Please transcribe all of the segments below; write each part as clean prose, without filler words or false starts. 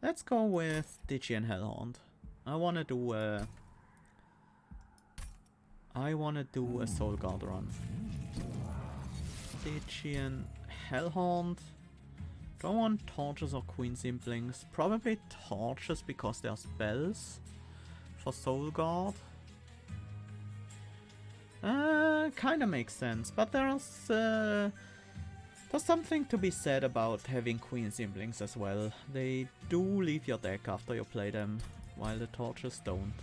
Let's go with Stygian Hellhorned. I wanna do a Soul Guard run. Stygian Hellhorned. Do I want torches or queen simplings? Probably torches because they are spells. For Soul Guard. Kinda makes sense, but there's something to be said about having queen simplings as well. They do leave your deck after you play them, while the torches don't.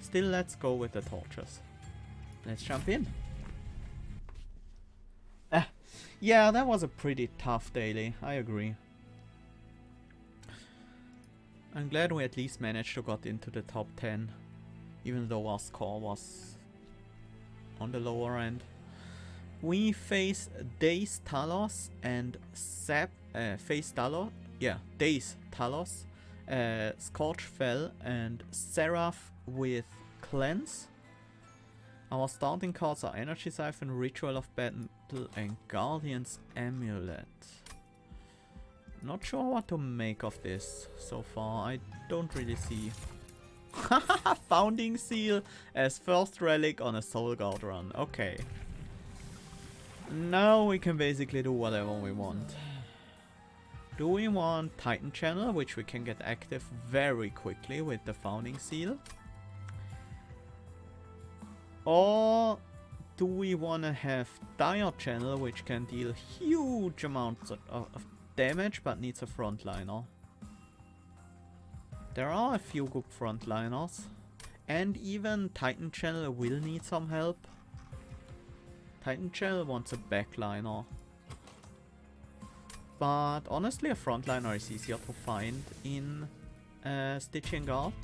Still, let's go with the torches. Let's jump in. Yeah, that was a pretty tough daily, I agree. I'm glad we at least managed to get into the top 10, even though our score was on the lower end. We face Daze Talos and face Talos. Yeah, Daze Talos, Scorchfell and Seraph with Cleanse. Our starting cards are Energy Siphon, Ritual of Battle and Guardian's Amulet. Not sure what to make of this so far. I don't really see. Founding Seal as first relic on a Soul Guard run. Okay. Now we can basically do whatever we want. Do we want Titan Channel, which we can get active very quickly with the Founding Seal? Or do we want to have Dire Channel, which can deal huge amounts of damage but needs a frontliner? There are a few good frontliners, and even Titan Channel will need some help. Titan Channel wants a backliner, but honestly a frontliner is easier to find in Stygian Guard,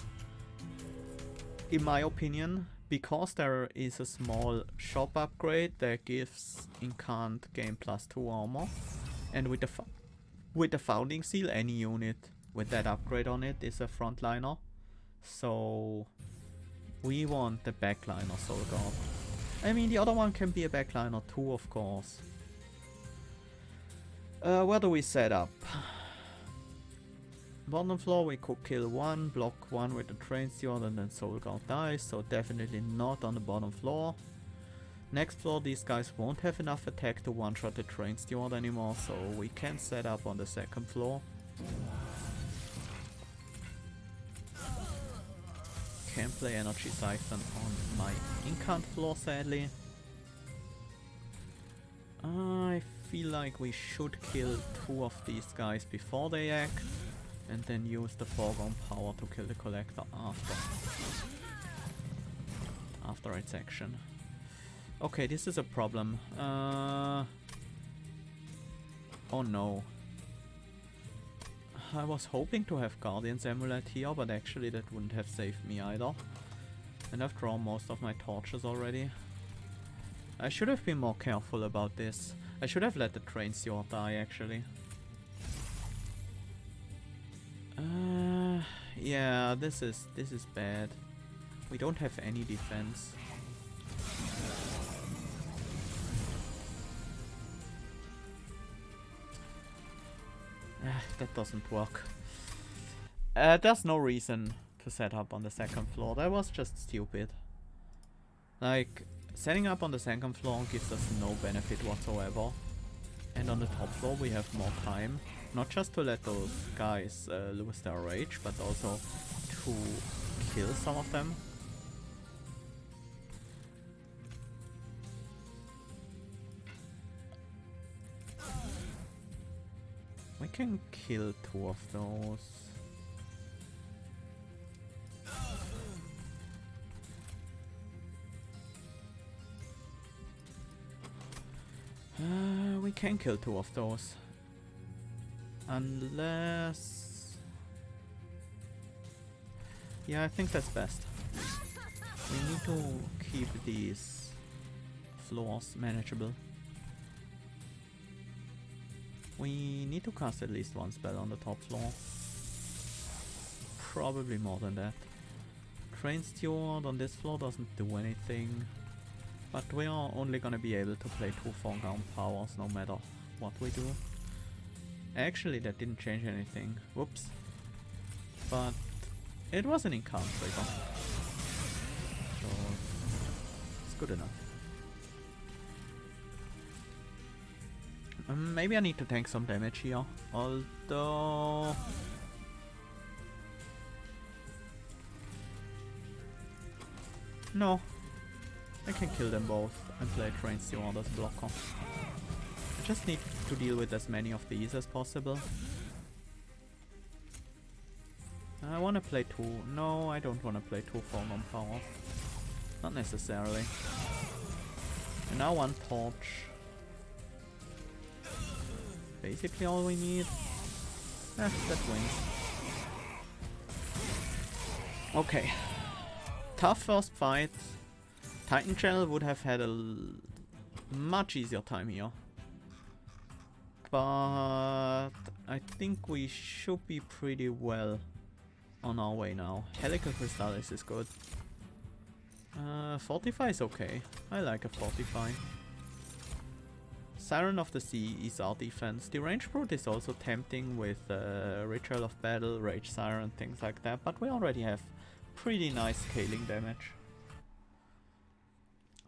in my opinion, because there is a small shop upgrade that gives Incant game +2 armor, and with the Founding Seal, any unit with that upgrade on it is a frontliner. So we want the backliner Soul Guard. I mean, the other one can be a backliner too, of course. Where do we set up? Bottom floor we could kill one, block one with the Train Steward and then Soul Guard dies, so definitely not on the bottom floor. Next floor these guys won't have enough attack to one-shot the Train Steward anymore, so we can set up on the second floor. Can't play Energy Siphon on my Incant floor, sadly. I feel like we should kill 2 of these guys before they act, and then use the Foregone Power to kill the Collector after its action. Okay, this is a problem. Oh no. I was hoping to have Guardian's Amulet here, but actually that wouldn't have saved me either. And I've drawn most of my torches already. I should have been more careful about this. I should have let the Train Steward die, actually. Yeah, this is bad. We don't have any defense. That doesn't work. There's no reason to set up on the second floor. That was just stupid. Like, setting up on the second floor gives us no benefit whatsoever. And on the top floor we have more time. Not just to let those guys lose their rage, but also to kill some of them. We can kill 2 of those. We can kill 2 of those. Unless... Yeah, I think that's best. We need to keep these floors manageable. We need to cast at least 1 spell on the top floor. Probably more than that. Train Steward on this floor doesn't do anything. But we are only gonna be able to play 2 Foregone Powers no matter what we do. Actually, that didn't change anything. Whoops. but it was an incant trigger. So it's good enough. Maybe I need to tank some damage here, although... No, I can kill them both and play Train Steward as blocker. I just need to deal with as many of these as possible. I want to play two. No, I don't want to play two Foregone Power. Not necessarily. And now one Torch. Basically all we need. That wins. Okay. Tough first fight. Titan Channel would have had a much easier time here. But I think we should be pretty well on our way now. Helical Crystallis is good. Fortify is okay. I like a Fortify. Siren of the Sea is our defense. The Range Brute is also tempting with Ritual of Battle, Rage Siren, things like that, but we already have pretty nice scaling damage.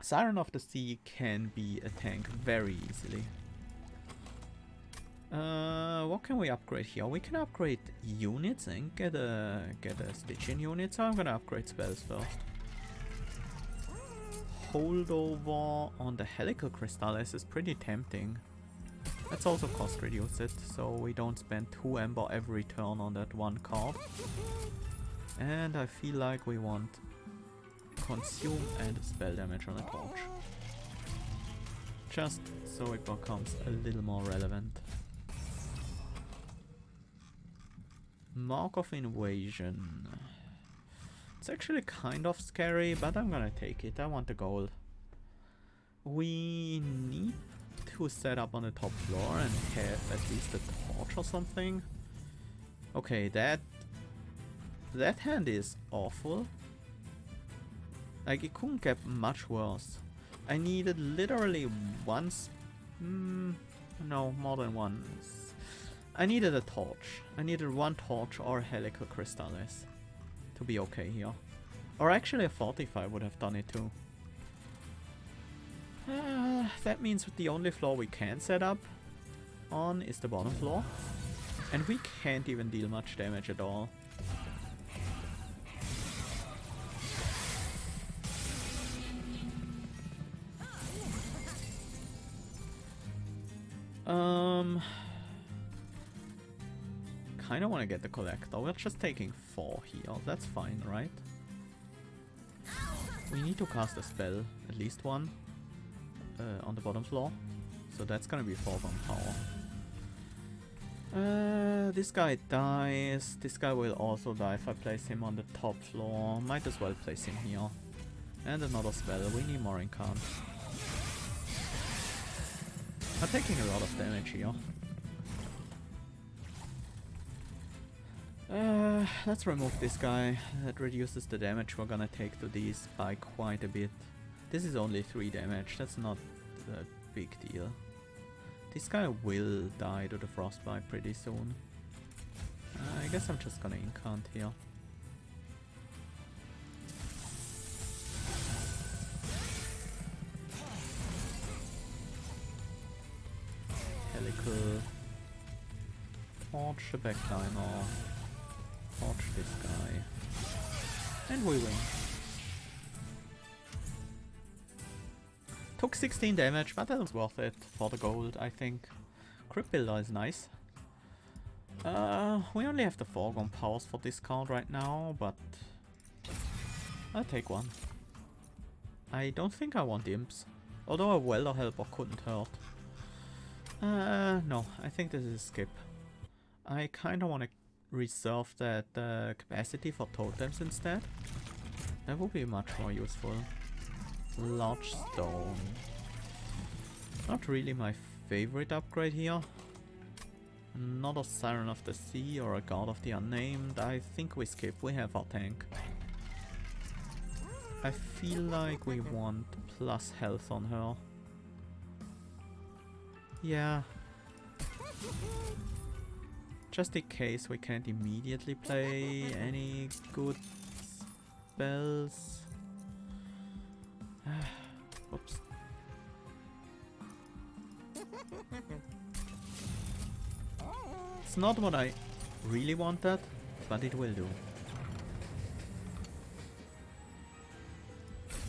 Siren of the Sea can be a tank very easily. What can we upgrade here? We can upgrade units and get a Stygian unit, so I'm gonna upgrade spells first. Holdover on the Helical Crystallis is pretty tempting. Let's also cost reduce it, so we don't spend 2 Ember every turn on that one card. And I feel like we want Consume and spell damage on a Torch. Just so it becomes a little more relevant. Mark of Invasion. It's actually kind of scary, but I'm gonna take it. I want the gold. We need to set up on the top floor and have at least a torch or something. Okay, that hand is awful. Like, it couldn't get much worse. I needed literally once. No, more than once. I needed a torch. I needed one torch or a Helical Crystallis to be okay here. Or actually a Fortify would have done it too. That means the only floor we can set up on is the bottom floor. And we can't even deal much damage at all. Kinda wanna get the Collector. We're just taking 4 here. That's fine, right? We need to cast a spell, at least one, on the bottom floor. So that's gonna be Foregone Power. This guy dies. This guy will also die if I place him on the top floor. Might as well place him here. And another spell. We need more incant. I'm taking a lot of damage here. Let's remove this guy. That reduces the damage we're gonna take to these by quite a bit. This is only 3 damage. That's not a big deal. This guy will die to the frostbite pretty soon. I guess I'm just gonna incant here. Helical. Torch the backclimber. Torch this guy. And we win. Took 16 damage, but that was worth it for the gold, I think. Crypt Builder is nice. We only have the Foregone Powers for this card right now, but I'll take one. I don't think I want Imps, although a Welder Helper couldn't hurt. No, I think this is a skip. I kinda wanna reserve that capacity for totems instead. That would be much more useful. Large stone. Not really my favorite upgrade here. Not a Siren of the Sea or a God of the Unnamed. I think we skip. We have our tank. I feel like we want plus health on her. Yeah. Just in case we can't immediately play any good spells. Oops. It's not what I really wanted, but it will do.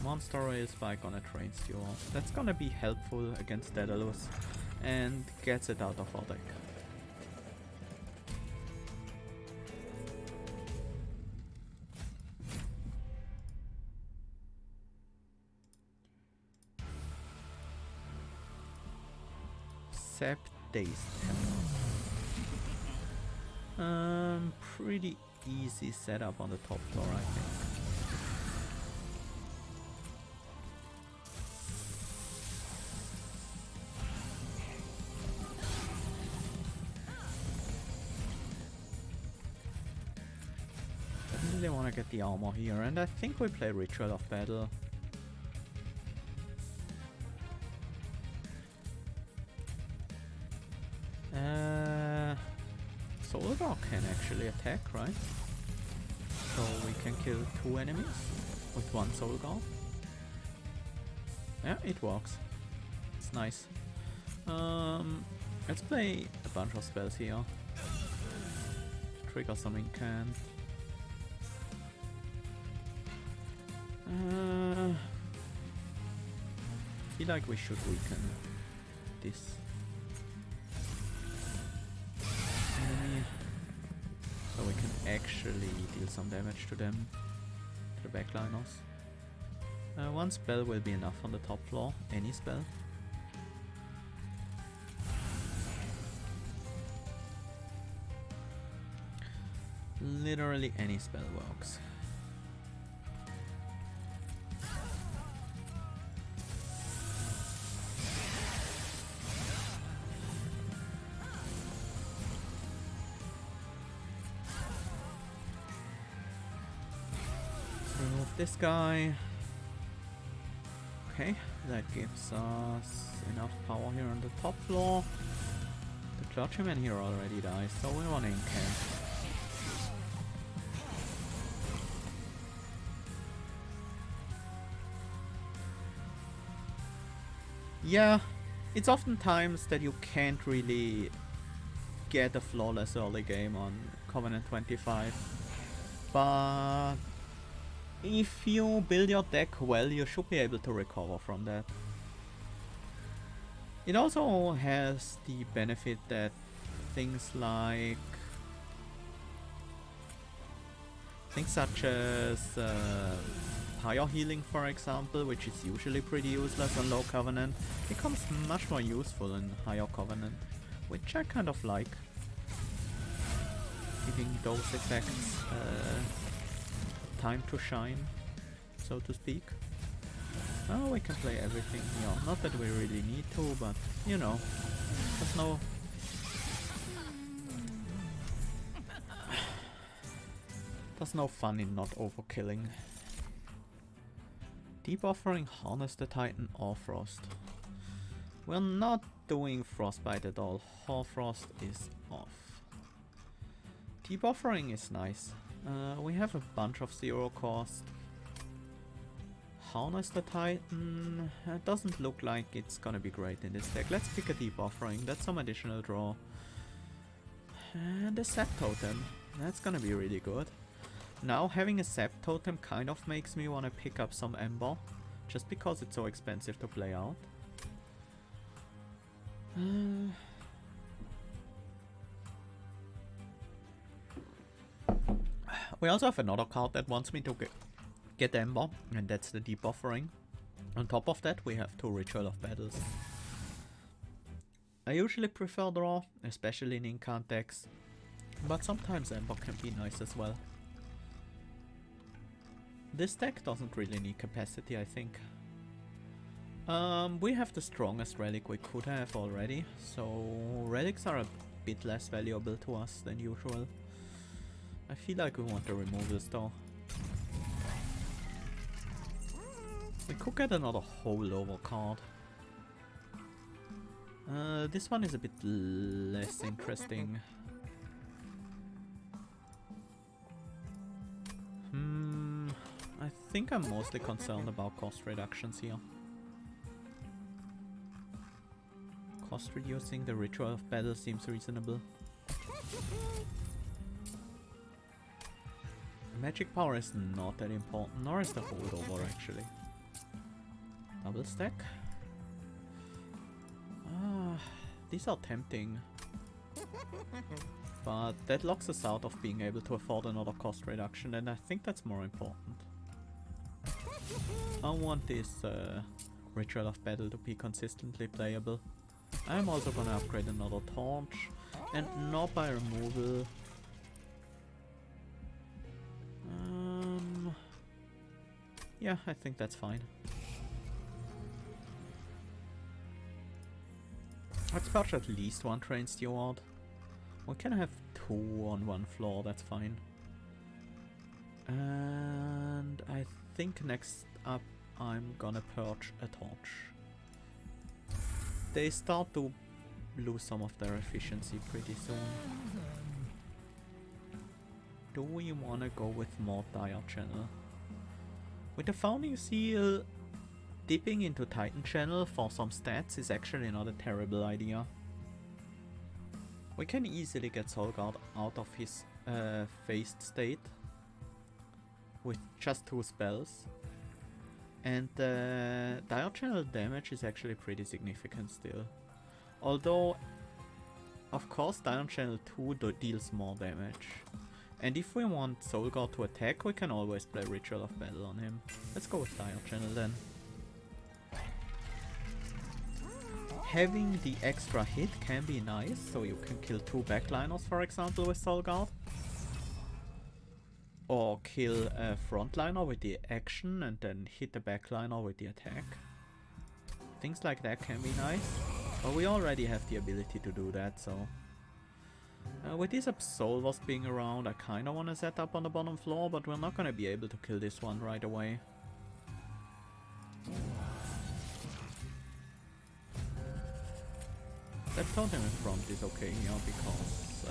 Monster Rail Spike on a Train Stewer. That's gonna be helpful against Daedalus and gets it out of our deck. Sap Dazed. Pretty easy setup on the top floor, I think. I really want to get the armor here, and I think we play Ritual of Battle. Solgar can actually attack, right? So we can kill 2 enemies with 1 Solgar. Yeah, it works. It's nice. Let's play a bunch of spells here. Trigger some incant. Feel like we should weaken this enemy so we can actually deal some damage to them, to the backliners. 1 spell will be enough on the top floor, any spell. Literally any spell works. This guy. Okay, that gives us enough power here on the top floor. The clergyman here already dies, so we're running camp. Yeah, it's oftentimes that you can't really get a flawless early game on Covenant 25, but if you build your deck well, you should be able to recover from that. It also has the benefit that things like things such as higher healing, for example, which is usually pretty useless on low Covenant, becomes much more useful in higher Covenant, which I kind of like. Giving those effects time to shine, so to speak. Oh, we can play everything here. Not that we really need to, but you know, there's no fun in not overkilling. Deep Offering, Harness the Titan, or Frost. We're not doing Frostbite at all. Hoarfrost is off. Deep Offering is nice. We have a bunch of 0 cost. Harness the Titan doesn't look like it's gonna be great in this deck. Let's pick a Deep Offering. That's some additional draw. And a Sap Totem. That's gonna be really good. Now having a Sap Totem kind of makes me want to pick up some Ember, just because it's so expensive to play out. We also have another card that wants me to get Ember, and that's the Deep Offering. On top of that, we have 2 Ritual of Battles. I usually prefer draw, especially in incant decks, but sometimes Ember can be nice as well. This deck doesn't really need capacity, I think. We have the strongest relic we could have already, so relics are a bit less valuable to us than usual. I feel like we want to remove this though. We could get another holdover card. This one is a bit less interesting. think I'm mostly concerned about cost reductions here. Cost reducing the ritual of battle seems reasonable. Magic power is not that important, nor is the holdover actually. Double stack. These are tempting. But that locks us out of being able to afford another cost reduction, and I think that's more important. I want this Ritual of Battle to be consistently playable. I'm also gonna upgrade another torch, and not by removal. Yeah, I think that's fine. Let's purge at least one train steward. We can have two on one floor, that's fine. And I think next up I'm gonna purge a torch. They start to lose some of their efficiency pretty soon. Do we wanna go with more Dire Channel? With the Founding Seal, dipping into Titan Channel for some stats is actually not a terrible idea. We can easily get Solgard out of his phased state with just 2 spells. And the Dire Channel damage is actually pretty significant still. Although, of course, Dire Channel 2 deals more damage. And if we want Solgard to attack, we can always play Ritual of Battle on him. Let's go with Dire Channel then. Having the extra hit can be nice, so you can kill 2 backliners, for example, with Solgard. Or kill a frontliner with the action and then hit the backliner with the attack. Things like that can be nice, but we already have the ability to do that, so... with these Absolvers being around, I kinda wanna set up on the bottom floor, but we're not gonna be able to kill this one right away. That totem in front is okay here because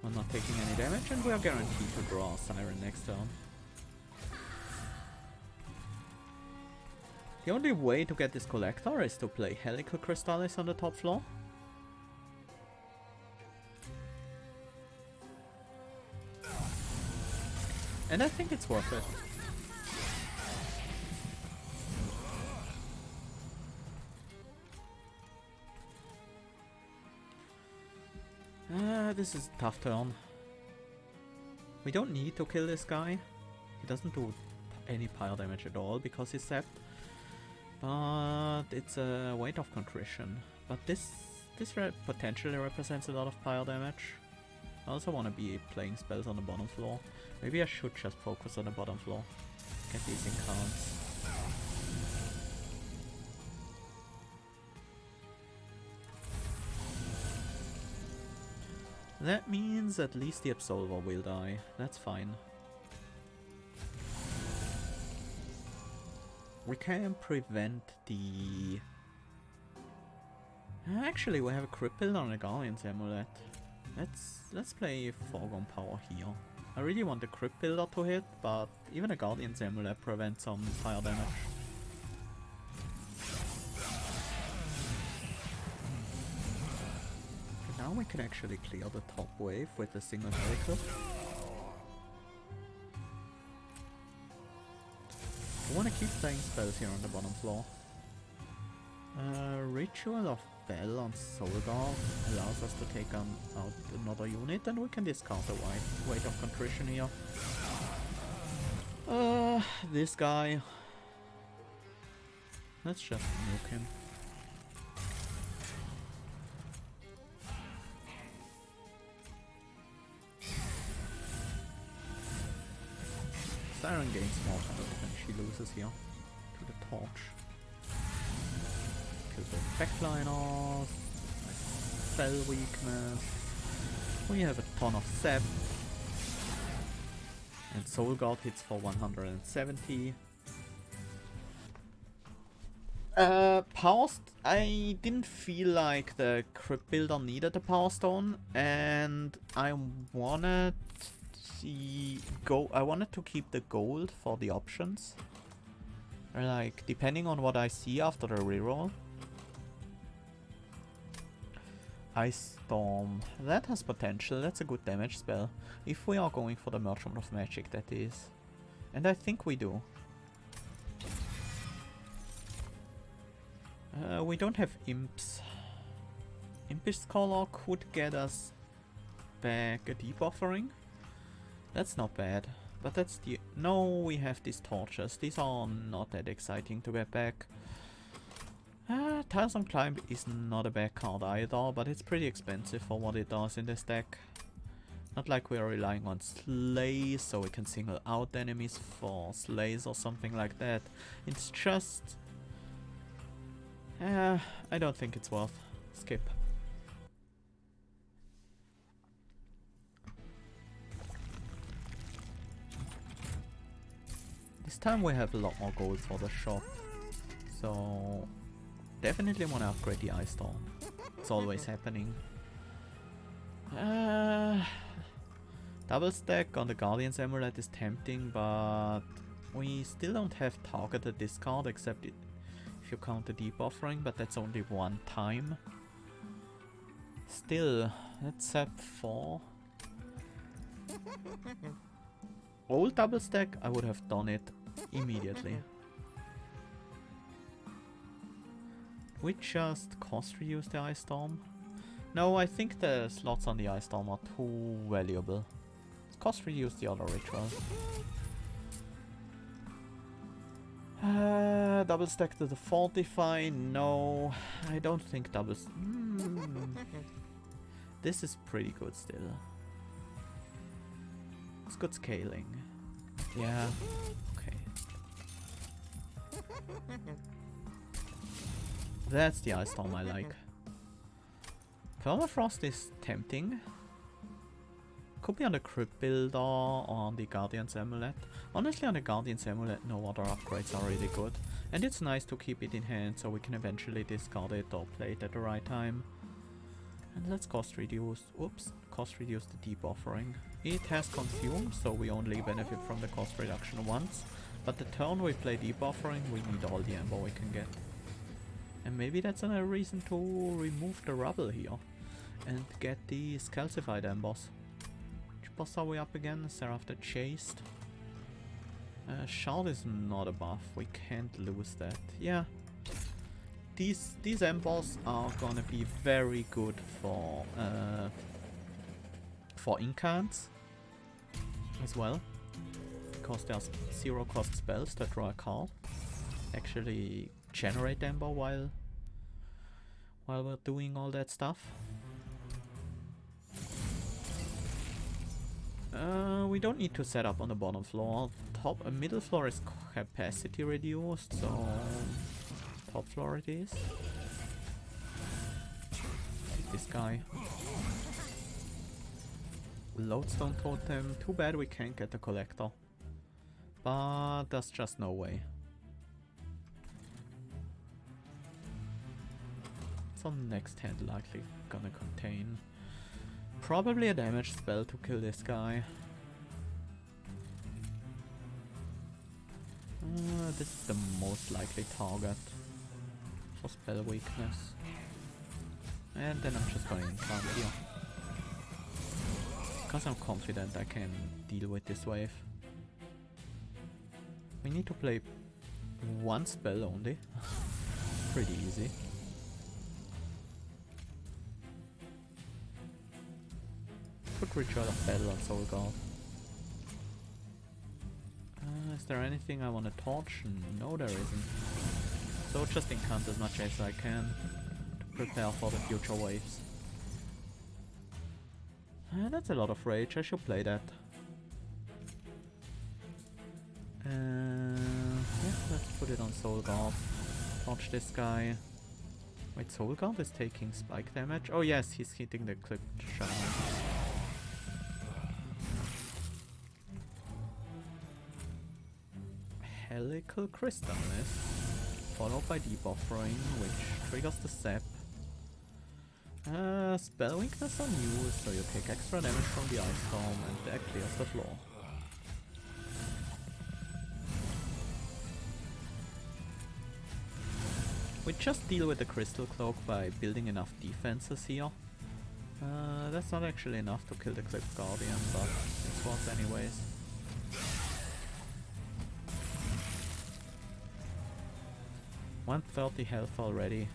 we're not taking any damage and we are guaranteed to draw a Siren next turn. The only way to get this Collector is to play Helical Crystallis on the top floor. And I think it's worth it. This is a tough turn. We don't need to kill this guy. He doesn't do any pyre damage at all because he's sapped. But it's a Weight of Contrition. But this potentially represents a lot of pyre damage. I also want to be playing spells on the bottom floor. Maybe I should just focus on the bottom floor. Get these in cards. That means at least the Absolver will die. That's fine. We can prevent the... Actually, we have a Crypt Builder on a Guardian's Amulet. Let's play Foregone Power here. I really want the Crypt Builder to hit, but even a Guardian's Amulet prevents some fire damage. Okay, now we can actually clear the top wave with a single Helical. I want to keep playing spells here on the bottom floor. Ritual of Battle on Solgard allows us to take out another unit, and we can discount the Weight of Contrition here. This guy. Let's just nuke him. Siren gains more health and she loses here to the torch. Kills the backliners, spell weakness. We have a ton of sap. And Solgard hits for 170. I didn't feel like the Crypt Builder needed a Power Stone, and I wanted I wanted to keep the gold for the options. Like, depending on what I see after the reroll. Ice Storm. That has potential. That's a good damage spell. If we are going for the Merchant of Magic, that is. And I think we do. We don't have Imps. Impish Scholar could get us back a Deep Offering. That's not bad. But that's the... No, we have these torches. These are not that exciting to get back. Tiresome Climb is not a bad card either, but it's pretty expensive for what it does in this deck. Not like we are relying on Slays, so we can single out enemies for Slays or something like that. It's just... I don't think it's worth. Skip. This time we have a lot more gold for the shop, so definitely want to upgrade the Ice Storm. It's always happening. Double stack on the Guardian's Amulet is tempting, but we still don't have targeted discard except if you count the Deep Offering, but that's only one time. Still, let's set 4. Old double stack, I would have done it immediately. We just cost reduce the Ice Storm? No, I think the slots on the Ice Storm are too valuable. Let's cost reduce the other ritual. Double stack to the Fortify? No, I don't think double... This is pretty good still. It's good scaling. Yeah, okay. That's the Ice Storm I like. Permafrost is tempting. Could be on the Crypt Builder or on the Guardian's Amulet. Honestly, on the Guardian's Amulet, no other upgrades are really good. And it's nice to keep it in hand so we can eventually discard it or play it at the right time. And let's cost reduce. Oops, cost reduce the Deep Offering. It has consumed, so we only benefit from the cost reduction once. But the turn we play Deep Offering, we need all the Ember we can get. And maybe that's a reason to remove the rubble here and get the Scalcified Embers. Which boss are we up again? Seraph the Chaste. Shard is not a buff, we can't lose that. Yeah. These Embers are gonna be very good for incants as well. Because there's 0 cost spells that draw a card. Actually generate Ember while we're doing all that stuff. We don't need to set up on the bottom floor. Middle floor is capacity reduced, so top floor it is. Take this guy. Lodestone Totem. Too bad we can't get the Collector. But there's just no way. So next hand likely gonna contain probably a damage spell to kill this guy. This is the most likely target for spell weakness. And then I'm just gonna incant here. Because I'm confident I can deal with this wave. We need to play one spell only. Pretty easy. Put Ritual of Battle on Soul Guard. Is there anything I want to torch? No, there isn't. So just incant as much as I can to prepare for the future waves. That's a lot of rage, I should play that. Yeah, let's put it on Soul Guard. Torch this guy. Wait, Soul Guard is taking spike damage? Oh yes, he's hitting the clipped shaman. Helical Crystallis, followed by Deep Offering, which triggers the Sap. Spell weakness on you, so you take extra damage from the ice storm and that clears the floor. We just deal with the Crystal Cloak by building enough defenses here. That's not actually enough to kill the Cliff Guardian, but it's worth anyways. $130 health already.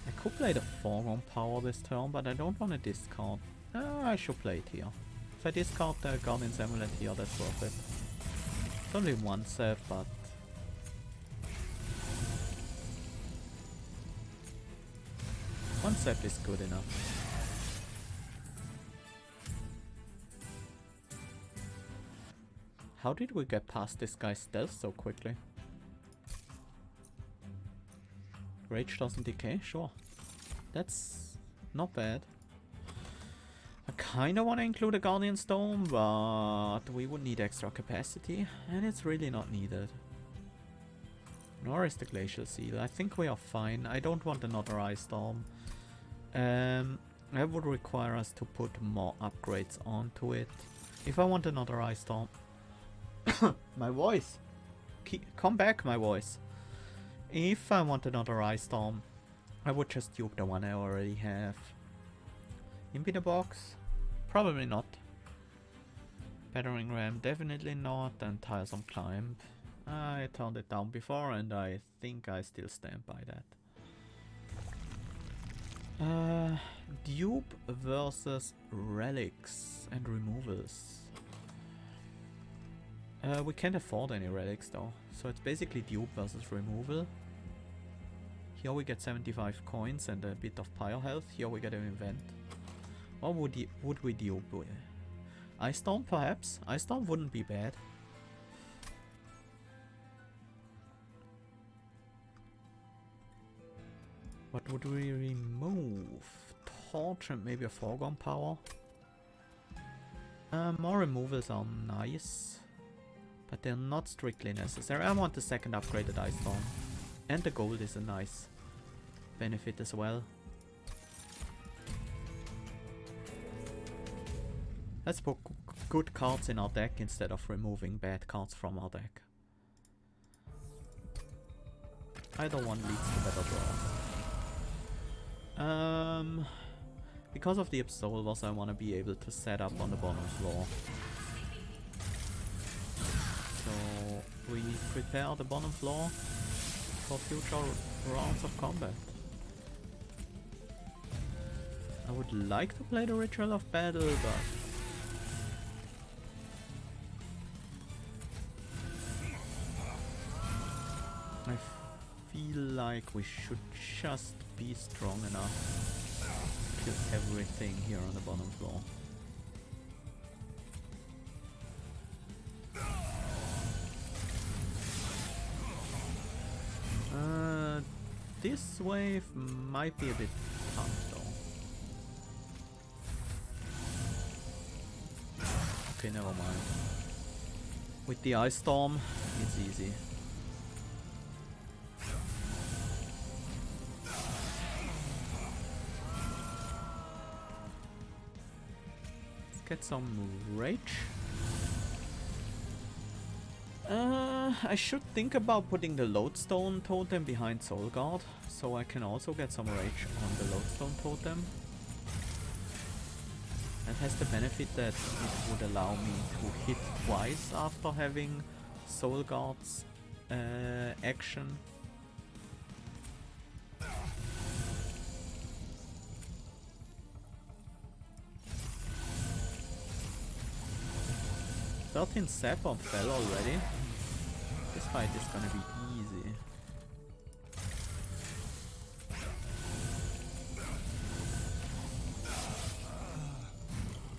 I could play the Foreground Power this turn, but I don't want to discard. I should play it here. If I discard the Guardian's Amulet here, that's worth it. It's only one set, but... one set is good enough. How did we get past this guy's stealth so quickly? Rage doesn't decay? Sure. That's not bad. I kinda wanna include a Guardian Stone, but we would need extra capacity, and it's really not needed. Nor is the Glacial Seal. I think we are fine. I don't want another Ice Storm. That would require us to put more upgrades onto it. If I want another Ice Storm... my voice! Come back, my voice! If I want another Ice Storm, I would just dupe the one I already have. Imp in a box? Probably not. Battering Ram? Definitely not. And Tiresome Climb. I turned it down before and I think I still stand by that. Dupe versus relics and removals. We can't afford any relics though, so it's basically dupe versus removal. Here we get 75 coins and a bit of pyre health. Here we get an event. Or would we dupe? Ice Storm perhaps? Ice Storm wouldn't be bad. What would we remove? Torch and maybe a Foreground Power. More removals are nice, but they're not strictly necessary. I want the second upgraded Ice Storm. And the gold is a nice benefit as well. Let's put good cards in our deck instead of removing bad cards from our deck. Either one leads to better draws. Because of the Absolvers, I want to be able to set up on the bottom floor. So we prepare the bottom floor for future rounds of combat. I would like to play the Ritual of Battle, but I feel like we should just be strong enough to kill everything here on the bottom floor. This wave might be a bit tough though. Okay, never mind. With the Ice Storm, it's easy. Let's get some rage. I should think about putting the Lodestone Totem behind Soul Guard, so I can also get some rage on the Lodestone Totem. That has the benefit that it would allow me to hit twice after having Soul Guard's action. $13 Sapper fell already. This fight is gonna be easy.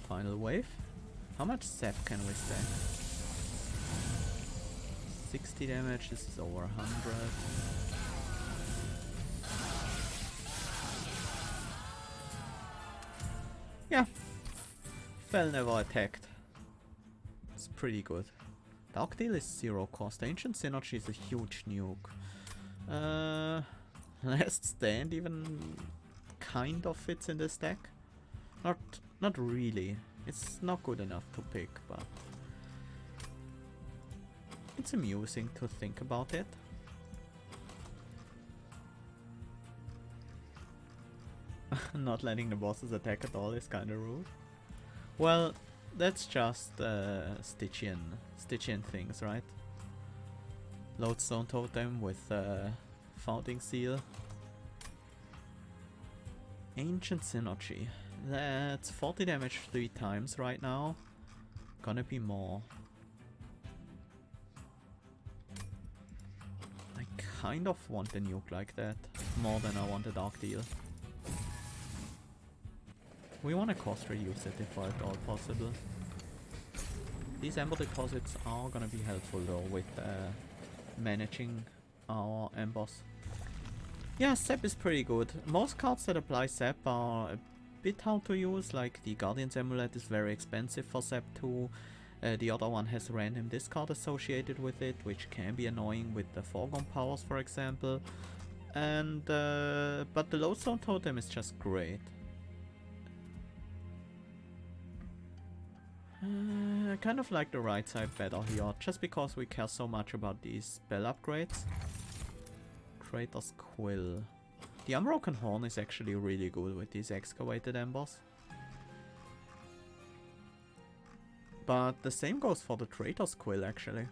Final wave. How much sap can we stack? 60 damage, this is over 100. Yeah. Fell never attacked. Pretty good. Dark Deal is 0 cost. Ancient Synergy is a huge nuke. Last Stand even kind of fits in this deck. Not really. It's not good enough to pick, but it's amusing to think about it. Not letting the bosses attack at all is kinda rude. Well, that's just Stygian things, right? Lodestone Totem with Founding Seal. Ancient Synergy. That's 40 damage 3 times right now. Gonna be more. I kind of want a nuke like that. More than I want a Dark Deal. We want to cost reduce it if at all possible. These Ember Deposits are gonna be helpful though with managing our Embers. Yeah, Sep is pretty good. Most cards that apply Sep are a bit hard to use, like the Guardian's Amulet is very expensive for Sep 2. The other one has random discard associated with it, which can be annoying with the Foregone Powers, for example. And but the Lodestone Totem is just great. I kind of like the right side better here, just because we care so much about these spell upgrades. Traitor's Quill. The Unbroken Horn is actually really good with these excavated embers. But the same goes for the Traitor's Quill actually.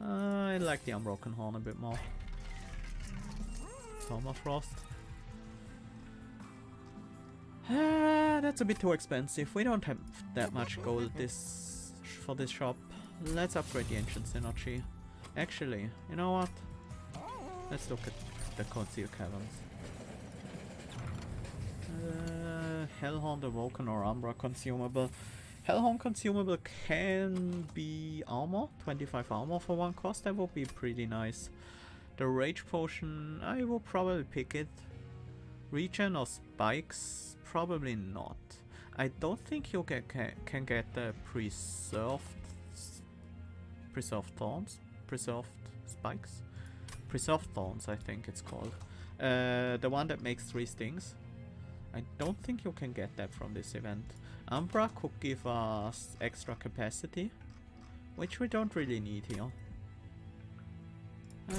I like the Unbroken Horn a bit more. Permafrost. That's a bit too expensive. We don't have that much gold for this shop. Let's upgrade the Ancient Synergy. Actually, you know what? Let's look at the Concealed Caverns. Hellhorned Awoken or Umbra Consumable. Hellhorn Consumable can be armor, 25 armor for 1 cost, that would be pretty nice. The Rage Potion, I will probably pick it. Regen or Spikes, probably not. I don't think you can get the Preserved Thorns? Preserved Spikes? Preserved Thorns, I think it's called. The one that makes 3 stings. I don't think you can get that from this event. Umbra could give us extra capacity, which we don't really need here.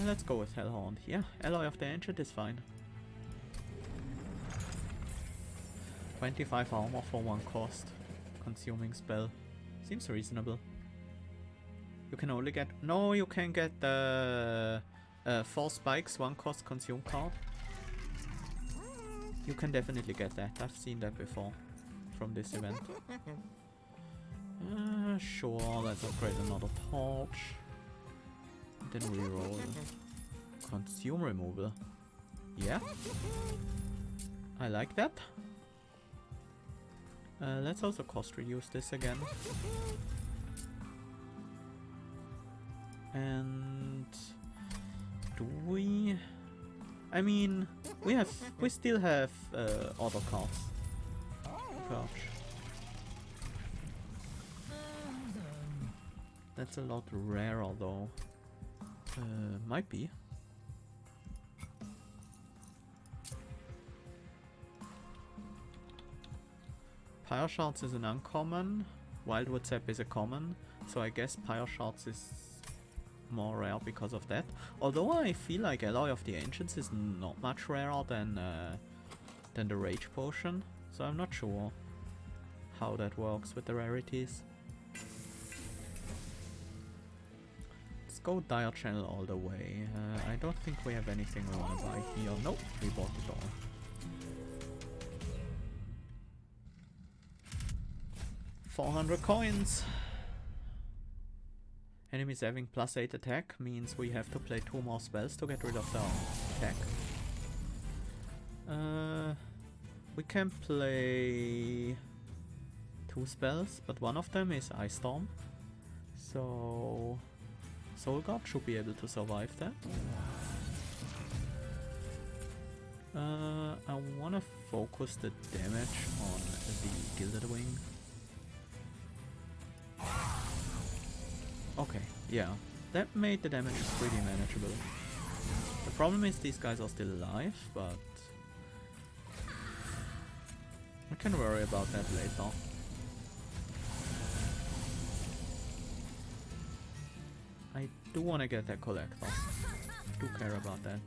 Let's go with Hellhorned. Yeah, Alloy of the Ancient is fine. 25 armor for 1 cost. Consuming spell. Seems reasonable. You can only get... No, you can get the 4 spikes, 1 cost consume card. You can definitely get that. I've seen that before from this event. Sure, let's upgrade another torch. Then reroll. Consume removal. Yeah. I like that. Let's also cost reduce this again. And do we... I mean, we still have other cards. Gosh. That's a lot rarer though. Might be. Pyre Shards is an uncommon, Wildwood Sap is a common, so I guess Pyre Shards is more rare because of that. Although I feel like Alloy of the Ancients is not much rarer than the Rage Potion, so I'm not sure how that works with the rarities. Let's go Dire Channel all the way. I don't think we have anything we want to buy here. Nope, we bought it all. $400 coins. Enemies having +8 attack means we have to play 2 more spells to get rid of their attack. We can play 2 spells, but one of them is Ice Storm. So Soul Guard should be able to survive that. I wanna focus the damage on the Gilded Wing. Okay, yeah, that made the damage pretty manageable. The problem is these guys are still alive, but we can worry about that later. I do want to get that collector. I do care about that.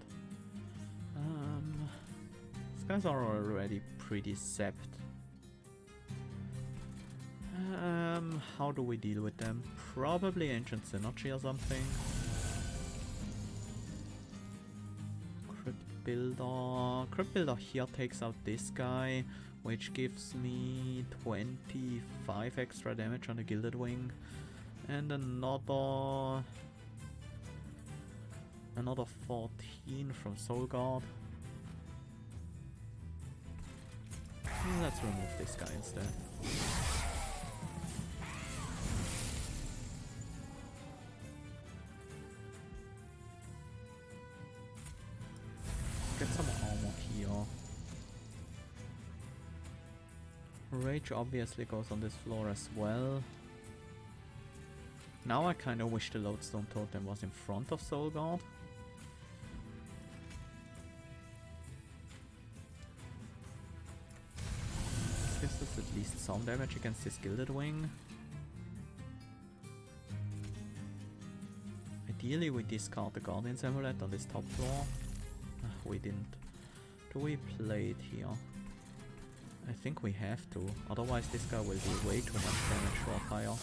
These guys are already pretty sapped. How do we deal with them? Probably Ancient Synergy or something. Crypt Builder here takes out this guy, which gives me 25 extra damage on the Gilded Wing. And another 14 from Soul Guard. Let's remove this guy instead. Get some armor here. Rage obviously goes on this floor as well. Now I kinda wish the Lodestone Totem was in front of Soul Guard. This gives us at least some damage against his Gilded Wing. Ideally we discard the Guardian's Amulet on this top floor. We didn't. Do we play it here? I think we have to, otherwise this guy will do way too much damage for a fire.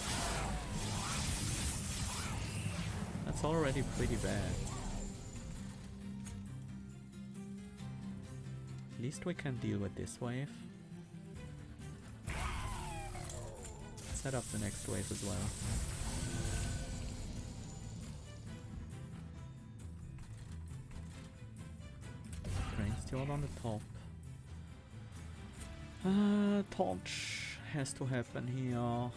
That's already pretty bad. At least we can deal with this wave. Set up the next wave as well. Steward on the top. Torch has to happen here.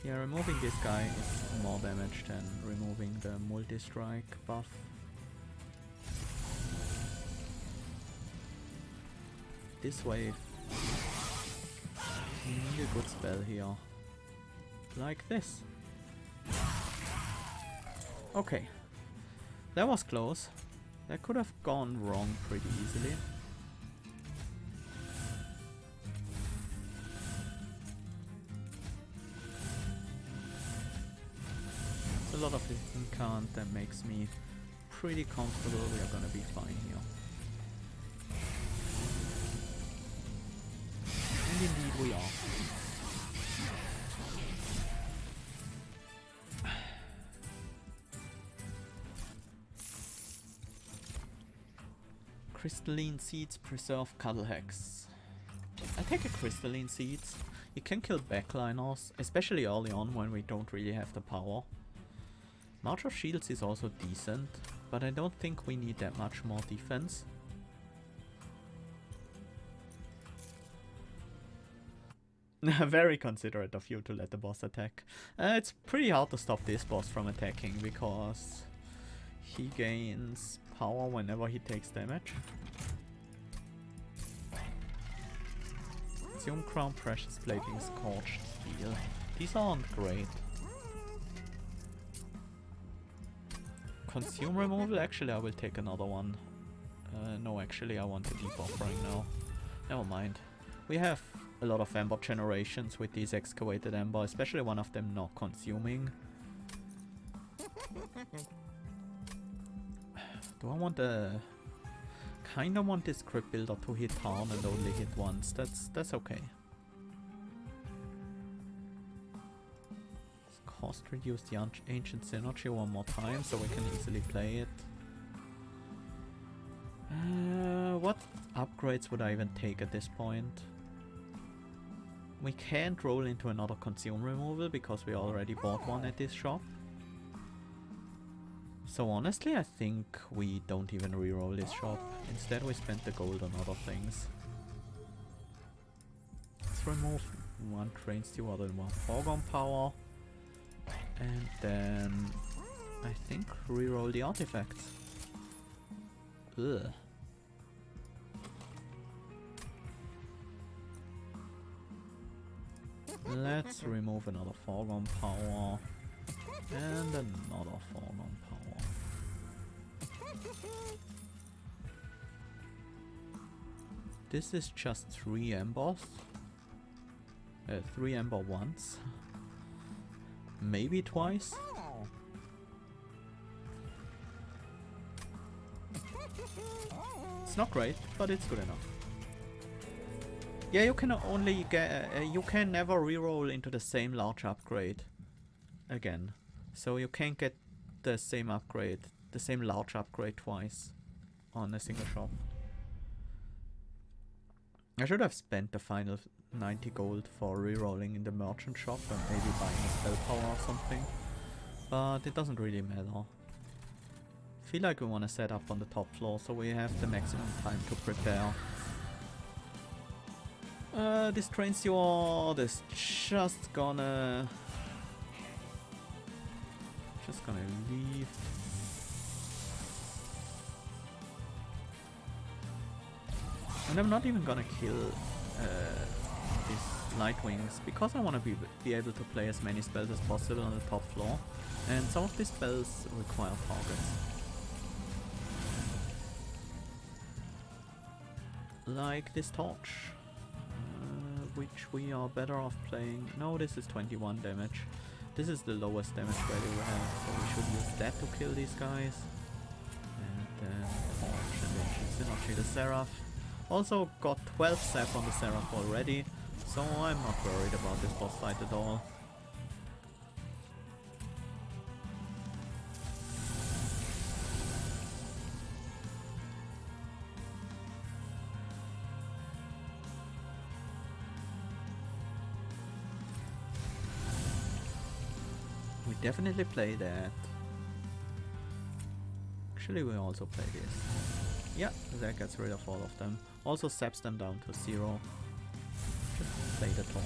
Yeah, removing this guy is more damage than removing the multi-strike buff. This wave. We need a good spell here. Like this. Okay. That was close. That could have gone wrong pretty easily. It's a lot of incant that makes me pretty comfortable we are gonna be fine here. And indeed we are. Crystalline Seeds preserve Cuddle Hex. I take a Crystalline Seeds. You can kill backliners, especially early on when we don't really have the power. March of Shields is also decent, but I don't think we need that much more defense. Very considerate of you to let the boss attack. It's pretty hard to stop this boss from attacking because he gains power whenever he takes damage. Consume Crown, Precious Plating, Scorched Steel. These aren't great. Consume removal? Actually I will take another one. No, actually I want the debuff right now. Never mind. We have a lot of Ember generations with these Excavated Ember, especially one of them not consuming. Do I want a... Kinda want this Crypt Builder to hit hard and only hit once. That's okay. Cost reduce the Ancient Synergy one more time so we can easily play it. What upgrades would I even take at this point? We can't roll into another Consume removal because we already bought one at this shop. So honestly I think we don't even reroll this shop. Instead we spent the gold on other things. Let's remove one Train Steward and one Foregone Power. And then I think reroll the artifacts. Ugh. Let's remove another Foregone Power and another Foregone Power. This is just 3 embers. 3 ember once. Maybe twice. It's not great, but it's good enough. Yeah, you can only get you can never reroll into the same large upgrade again. So you can't get the same upgrade, the same large upgrade twice on a single shop. I should have spent the final 90 gold for rerolling in the merchant shop and maybe buying a spell power or something. But it doesn't really matter. Feel like we want to set up on the top floor so we have the maximum time to prepare. This trains you all. This just gonna leave. And I'm not even gonna kill these light wings because I want to be able to play as many spells as possible on the top floor, and some of these spells require targets. Like this torch, which we are better off playing. No, this is 21 damage. This is the lowest damage value we have, so we should use that to kill these guys. And then torch and ancient synergy the Seraph. Also got 12 sap on the Seraph already, so I'm not worried about this boss fight at all. We definitely play that. Actually, we also play this. Yeah, that gets rid of all of them. Also saps them down to 0. Just play the torch.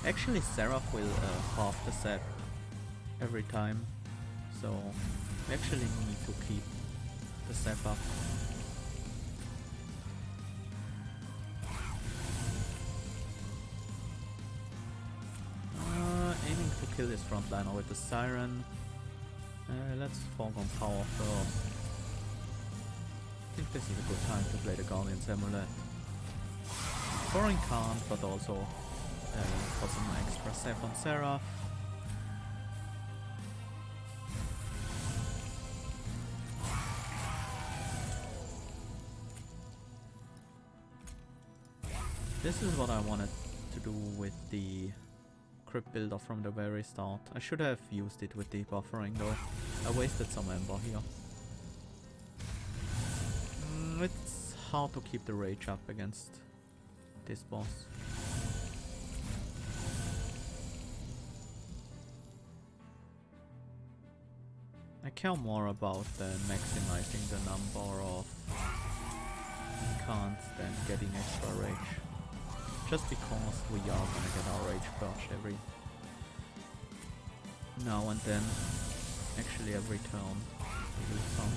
Actually, Seraph will half the sap every time, so we actually need to keep the sap up. Aiming to kill this frontliner with the Siren. Let's Foregone Power first. I think this is a good time to play the Guardian's Amulet. Boring can't, but also for some extra sap on Seraph. This is what I wanted to do with the Crypt Builder from the very start. I should have used it with debuffering though. I wasted some ember here. It's hard to keep the rage up against this boss. I care more about maximizing the number of cans than getting extra rage. Just because we are gonna get our rage purged every now and then. Actually every turn we do some.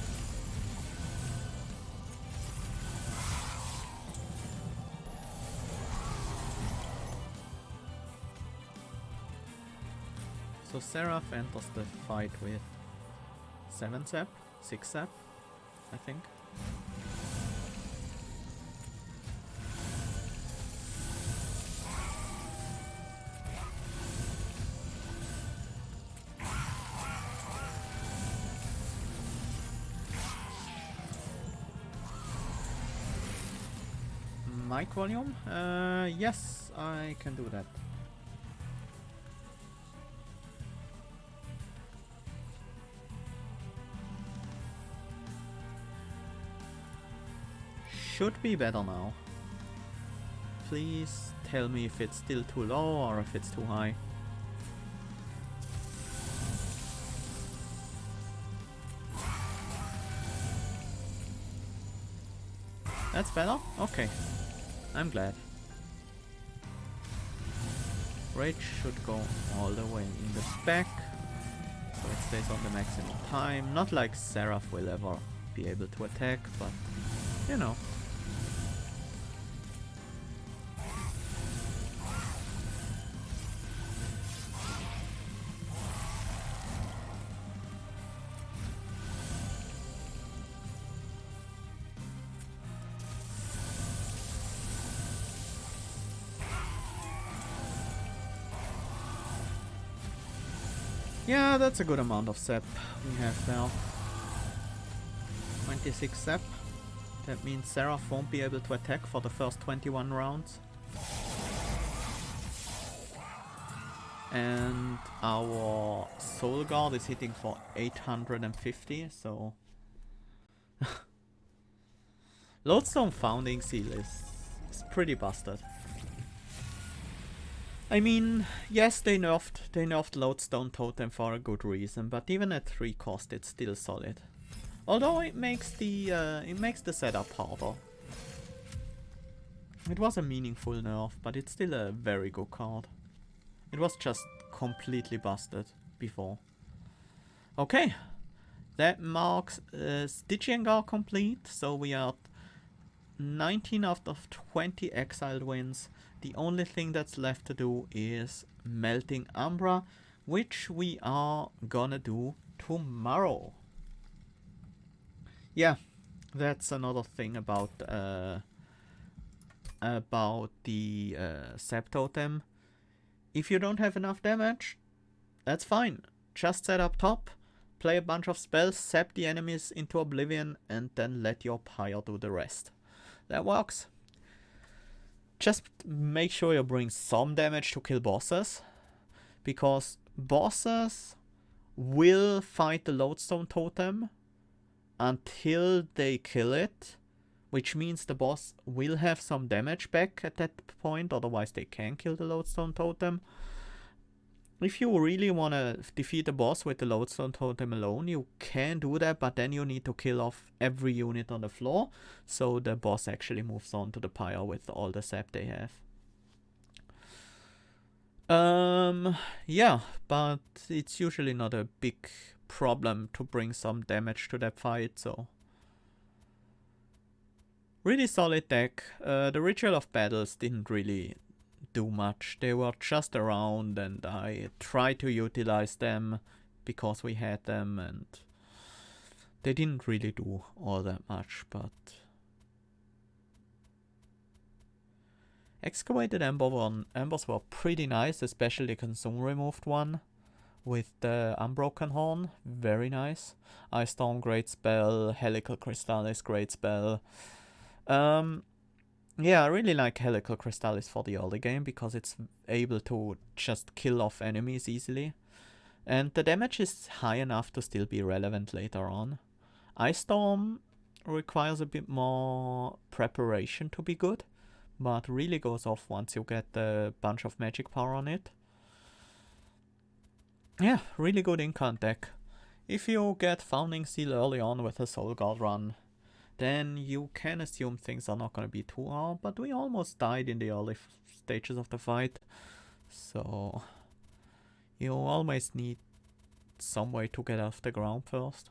So Seraph enters the fight with 7 sap, 6 sap, I think. Mic volume? Yes, I can do that. Should be better now. Please tell me if it's still too low or if it's too high. That's better? Okay. I'm glad. Rage should go all the way in the back, so it stays on the maximum time. Not like Seraph will ever be able to attack, but you know. Yeah, that's a good amount of sap we have now. 26 sap. That means Seraph won't be able to attack for the first 21 rounds. And our Soul Guard is hitting for 850, so... Lodestone Founding Seal is pretty busted. I mean, yes, they nerfed Lodestone Totem for a good reason, but even at 3 cost, it's still solid. Although it makes the setup harder. It was a meaningful nerf, but it's still a very good card. It was just completely busted before. Okay, that marks Stygian Guard complete, so we are 19 out of 20 exiled wins. The only thing that's left to do is Melting Umbra, which we are gonna do tomorrow. Yeah, that's another thing about the Sap Totem. If you don't have enough damage, that's fine. Just set up top, play a bunch of spells, sap the enemies into Oblivion, and then let your pyre do the rest. That works. Just make sure you bring some damage to kill bosses, because bosses will fight the Lodestone Totem until they kill it, which means the boss will have some damage back at that point, otherwise they can kill the Lodestone Totem. If you really want to defeat the boss with the Lodestone Totem alone, you can do that, but then you need to kill off every unit on the floor, so the boss actually moves on to the pyre with all the sap they have. Yeah, but it's usually not a big problem to bring some damage to that fight, so... Really solid deck. The Ritual of Battles didn't really do much. They were just around and I tried to utilize them because we had them, and they didn't really do all that much, but... Excavated Embers were pretty nice, especially the Consume Removed one with the Unbroken Horn. Very nice. Ice Storm, great spell. Helical Crystallis, great spell. Yeah, I really like Helical Crystallis for the early game because it's able to just kill off enemies easily. And the damage is high enough to still be relevant later on. Ice Storm requires a bit more preparation to be good, but really goes off once you get a bunch of magic power on it. Yeah, really good incant deck. If you get Founding Seal early on with a Soul Guard run, then you can assume things are not going to be too hard, but we almost died in the early stages of the fight, so you always need some way to get off the ground first.